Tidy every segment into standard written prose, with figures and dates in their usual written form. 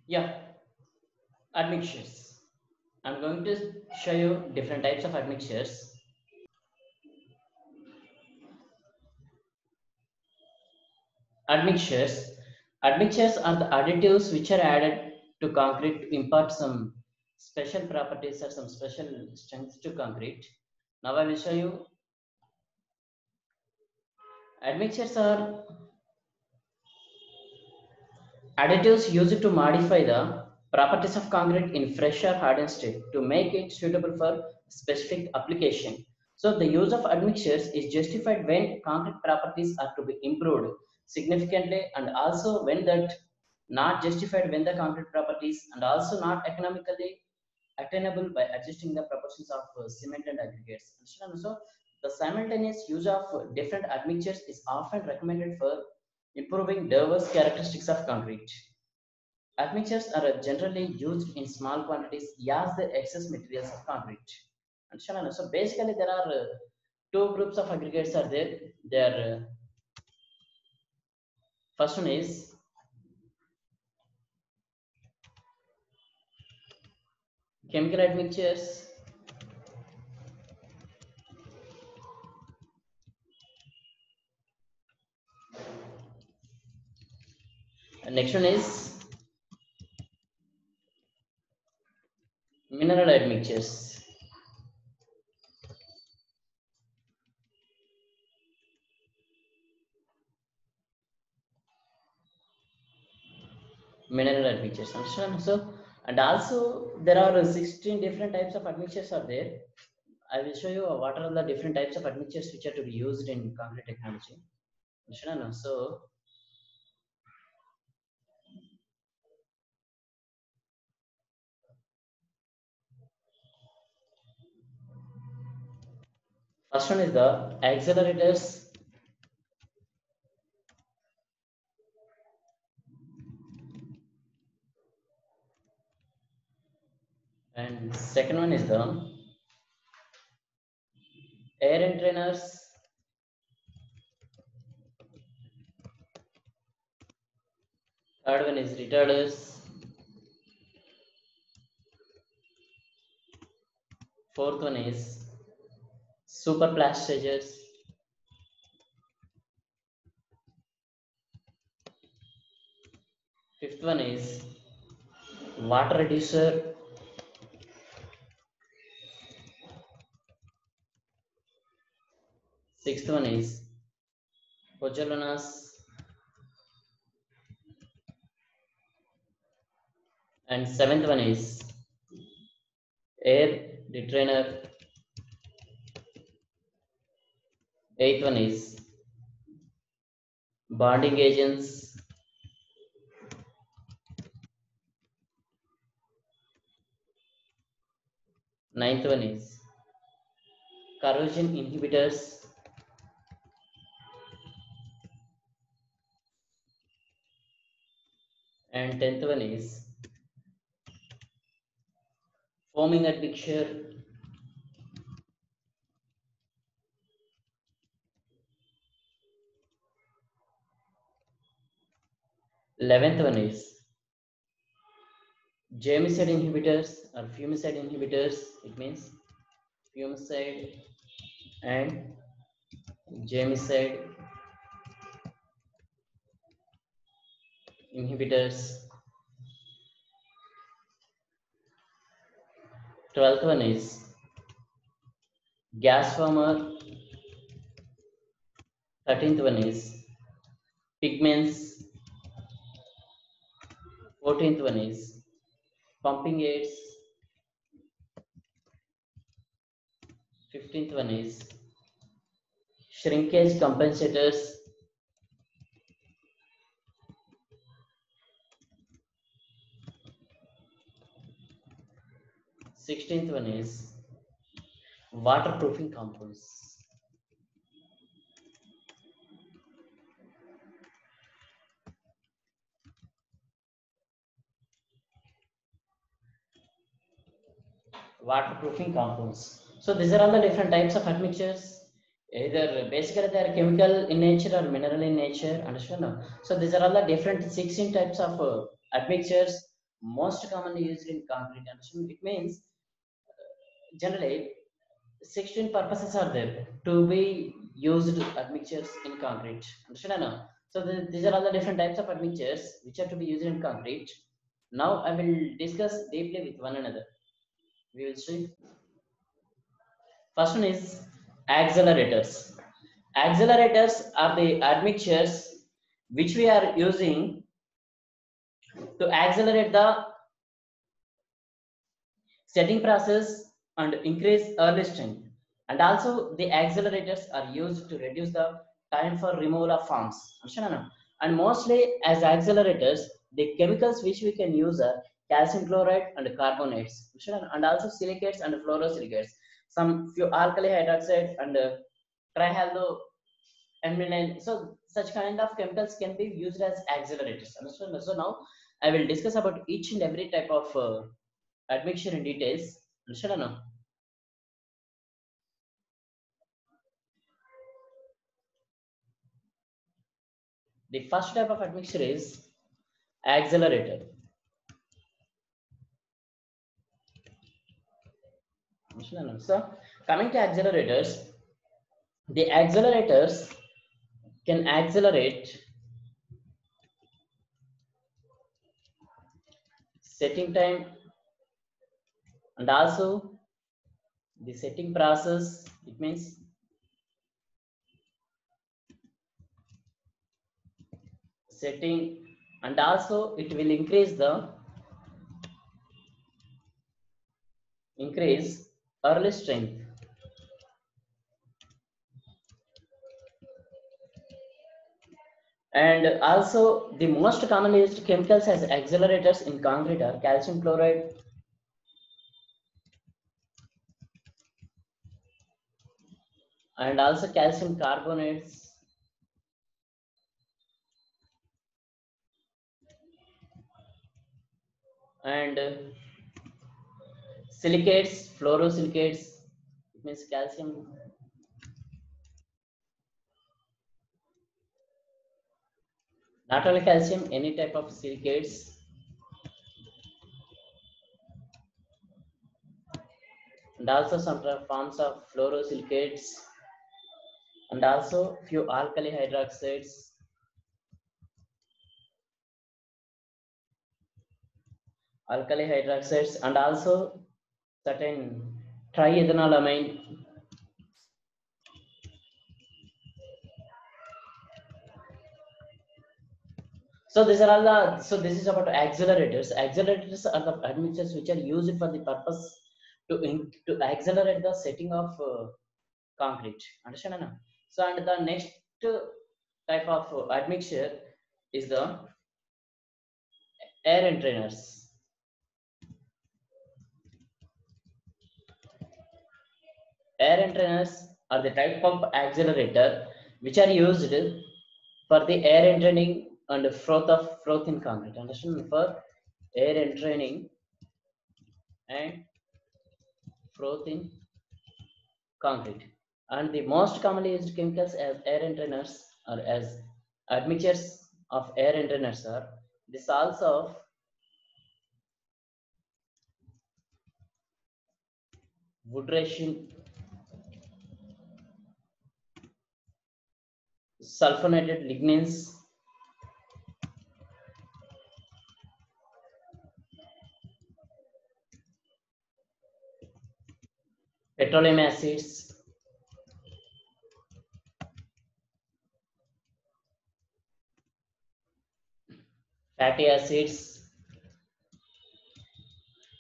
Yeah, admixtures. I'm going to show you different types of admixtures. Admixtures. Admixtures are the additives which are added to concrete to impart some special properties or some special strengths to concrete. Now I will show you. Admixtures are additives used to modify the properties of concrete in fresh or hardened state to make it suitable for specific application. So the use of admixtures is justified when concrete properties are to be improved significantly, and also when that not justified when the concrete properties and also not economically attainable by adjusting the proportions of cement and aggregates. So the simultaneous use of different admixtures is often recommended for improving diverse characteristics of concrete. Admixtures are generally used in small quantities as the excess materials of concrete. Understand? So basically, there are two groups of aggregates are there. They are first one is chemical admixtures. And next one is mineral admixtures. Mineral admixtures. Understand? So and also there are 16 different types of admixtures are there. I will show you what are the different types of admixtures which are to be used in concrete technology. Understand? So first one is the accelerators, and second one is the air entrainers, third one is retarders, fourth one is superplastagers, fifth one is water reducer, sixth one is pozzolanas, and seventh one is air detrainer, eighth one is bonding agents, ninth one is corrosion inhibitors, and tenth one is foaming admixture, 11th one is Jamicide inhibitors or fumicide inhibitors. It means fumicide and Jamicide inhibitors. 12th one is gas former. 13th one is pigments. 14th one is pumping aids. 15th one is shrinkage compensators. 16th one is waterproofing compounds. Waterproofing compounds. So these are all the different types of admixtures. Either basically they are chemical in nature or mineral in nature. Understand? No? So these are all the different 16 types of admixtures. most commonly used in concrete. Understand? It means generally 16 purposes are there to be used admixtures in concrete. Understand or no? So these are all the different types of admixtures which are to be used in concrete. Now I will discuss deeply with one another. We will see. First one is accelerators. Accelerators are the admixtures which we are using to accelerate the setting process and increase early strength. And also the accelerators are used to reduce the time for removal of forms. Understand or no? And mostly as accelerators, the chemicals which we can use are calcium chloride and carbonates. Understand or no? And also silicates and fluorosilicates. Some few alkali hydroxide and trihalo amylene. So such kind of chemicals can be used as accelerators. Understand? So now I will discuss about each and every type of admixture in details. Understand or no? The first type of admixture is accelerator. Understand or no? So coming to accelerators, the accelerators can accelerate setting time and also the setting process. It means setting, and also it will increase early strength. And also the most commonly used chemicals as accelerators in concrete are calcium chloride and also calcium carbonates and silicates, fluorosilicates. It means calcium. Not only calcium, any type of silicates, and also some forms of fluorosilicates, and also few alkali hydroxides, and also certain triethanolamine. So these are all the. So this is about accelerators. Accelerators are the admixtures which are used for the purpose to accelerate the setting of concrete. Understand? No? So and the next type of admixture is the air entrainers. Air entrainers are the type of accelerator which are used for the air entraining and froth in concrete. Understand? For air entraining and froth in concrete. And the most commonly used chemicals as air entrainers or as admixtures of air entrainers are the salts of wood ration, sulfonated lignins, petroleum acids, fatty acids.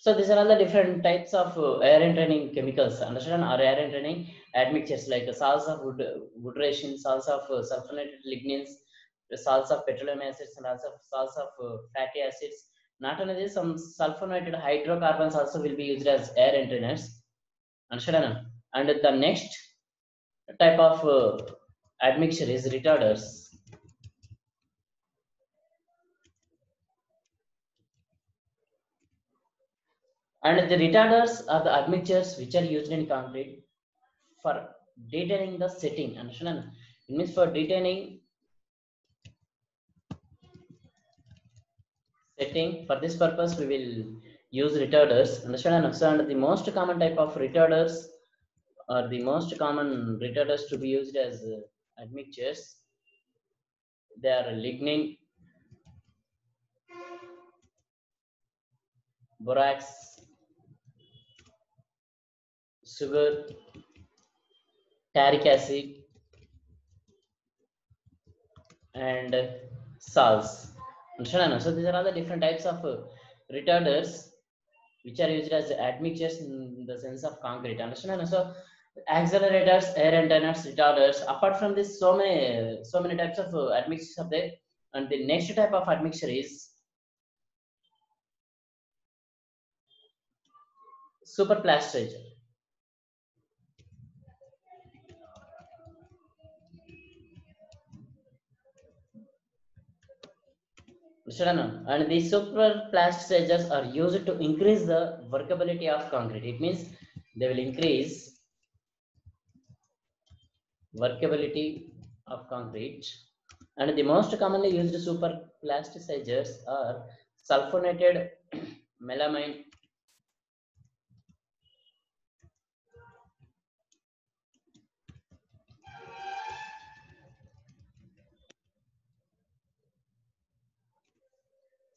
So these are all the different types of air entraining chemicals. Understand? Or air entraining admixtures like salts of wood ration, salts of sulfonated lignins, the salts of petroleum acids, and also salts of fatty acids. Not only this, some sulfonated hydrocarbons also will be used as air entrainers. Understand? And the next type of admixture is retarders. And the retarders are the admixtures which are used in concrete for detaining the setting. Understand? It means for detaining setting. For this purpose, we will use retarders. Understand? So, and the most common type of retarders, or the most common retarders to be used as admixtures, they are lignin, borax, sugar, taric acid, and salts. Understand? So, these are all the different types of retarders which are used as admixtures in the sense of concrete. Understand? So accelerators, air antennas, retarders. Apart from this, so many types of admixtures are there. And the next type of admixture is superplasticizer. Understand? And these superplasticizers are used to increase the workability of concrete. It means they will increase workability of concrete. And the most commonly used superplasticizers are sulfonated melamine,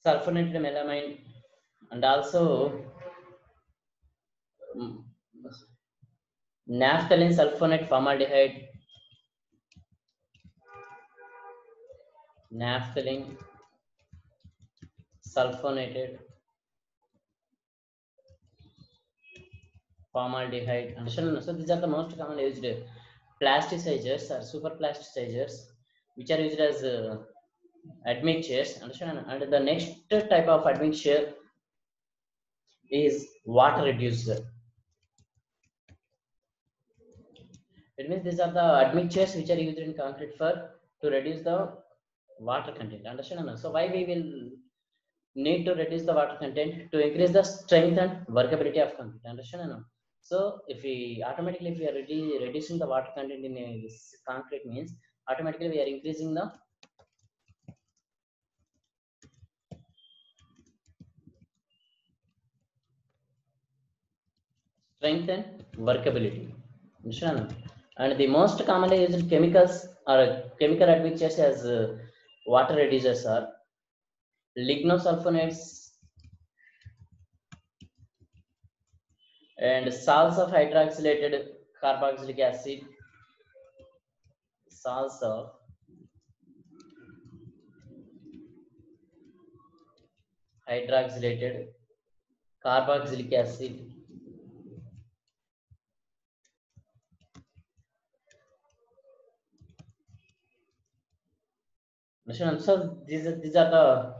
sulfonated melamine, and also mm, naphthalene sulfonate formaldehyde, naphthalene sulfonated formaldehyde. Understand? So these are the most commonly used plasticizers or superplasticizers, which are used as admixtures. Understand? And the next type of admixture is water reducer. It means these are the admixtures which are used in concrete for to reduce the water content. Understand? So why we will need to reduce the water content? To increase the strength and workability of concrete. Understand? So if we automatically, if we are reducing the water content in a concrete, means automatically we are increasing the strength and workability. Understand? And the most commonly used chemicals or chemical admixtures as water reducers are lignosulfonates and salts of hydroxylated carboxylic acid, salts of hydroxylated carboxylic acid, so these are the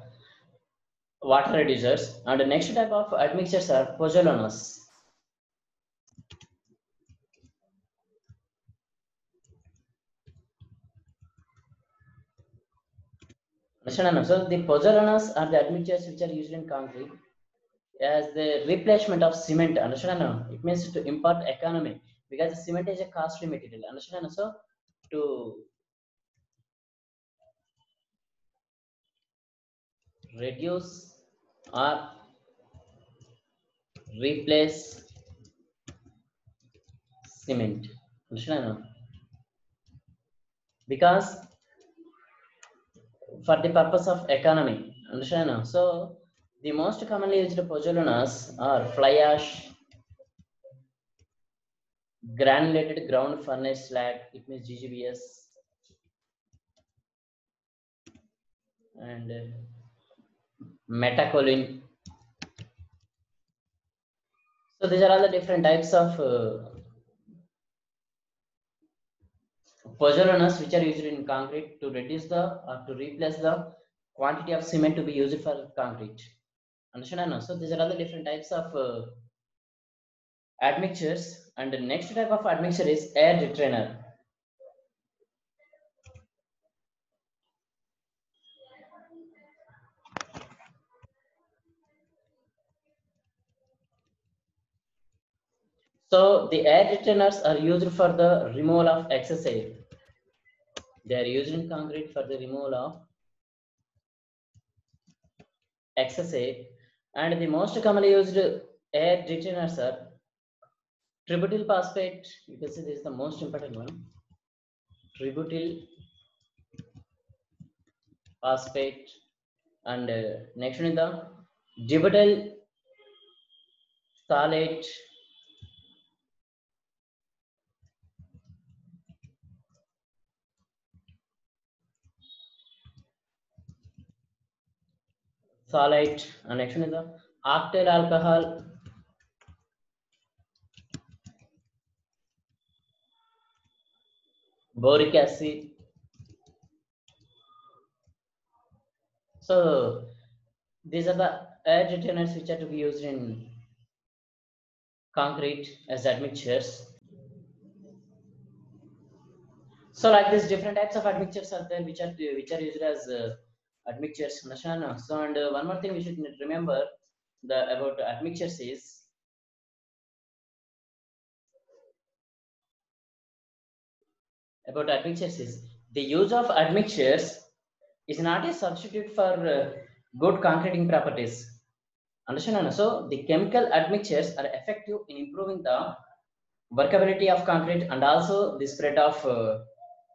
water reducers. And the next type of admixtures are pozzolanas. So the pozzolanas are the admixtures which are used in concrete as the replacement of cement. Understand? It means to impart economy because cement is a costly material. Understand? So to reduce or replace cement. Understand? Because for the purpose of economy. Understand? So the most commonly used pozzolanas are fly ash, granulated ground furnace slag. It means GGBS, and metacolin. So these are all the different types of pozzolanas which are used in concrete to reduce the or to replace the quantity of cement to be used for concrete. Understand? So these are all the different types of admixtures. And the next type of admixture is air retrainer. So the air retainers are used for the removal of excess air. They are used in concrete for the removal of excessive, and the most commonly used air deteners are tributyl phosphate. You can see this is the most important one. Tributyl phosphate, and next one is the dibutyl phthalate, and next one is the octyl alcohol, boric acid. So these are the air deteners which are to be used in concrete as admixtures. So like this, different types of admixtures are there which are used as admixtures. Understand? So and one more thing we should remember about admixtures is the use of admixtures is not a substitute for good concreting properties. Understand? So the chemical admixtures are effective in improving the workability of concrete and also the spread of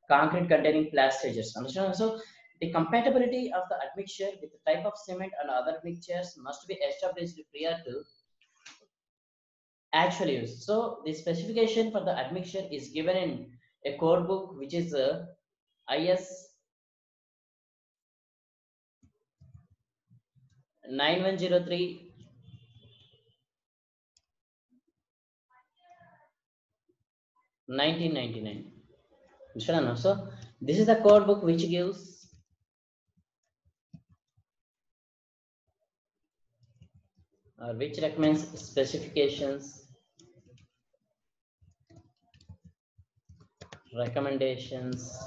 concrete containing plastages. Understand? So the compatibility of the admixture with the type of cement and other mixtures must be established prior to actual use. So the specification for the admixture is given in a code book which is IS 9103 1999. Understand? So this is the code book which gives which recommends specifications, recommendations,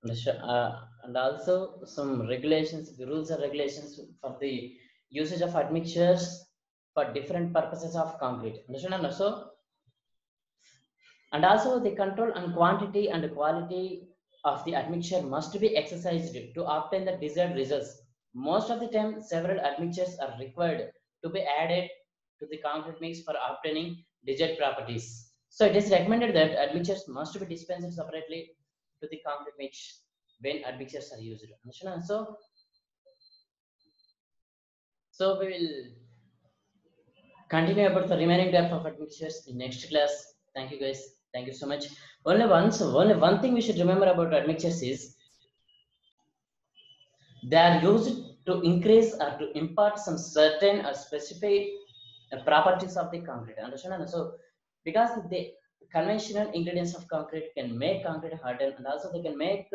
and also some regulations, the rules and regulations for the usage of admixtures for different purposes of concrete. Understand? So and also the control and quantity and quality of the admixture must be exercised to obtain the desired results. Most of the time, several admixtures are required to be added to the concrete mix for obtaining desired properties. So it is recommended that admixtures must be dispensed separately to the concrete mix when admixtures are used. Understand? So we will continue about the remaining type of admixtures in next class. Thank you guys. Thank you so much. Only one thing we should remember about admixtures is they are used to increase or to impart some certain or specific properties of the concrete. Understand? So because the conventional ingredients of concrete can make concrete harden, and also they can make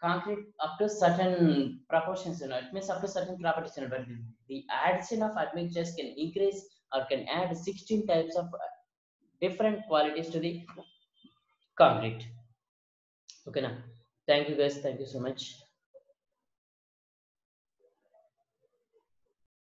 concrete up to certain proportions, it means up to certain properties, but the addition of admixtures can increase or can add 16 types of different qualities to the concrete. Okay, now thank you guys, thank you so much.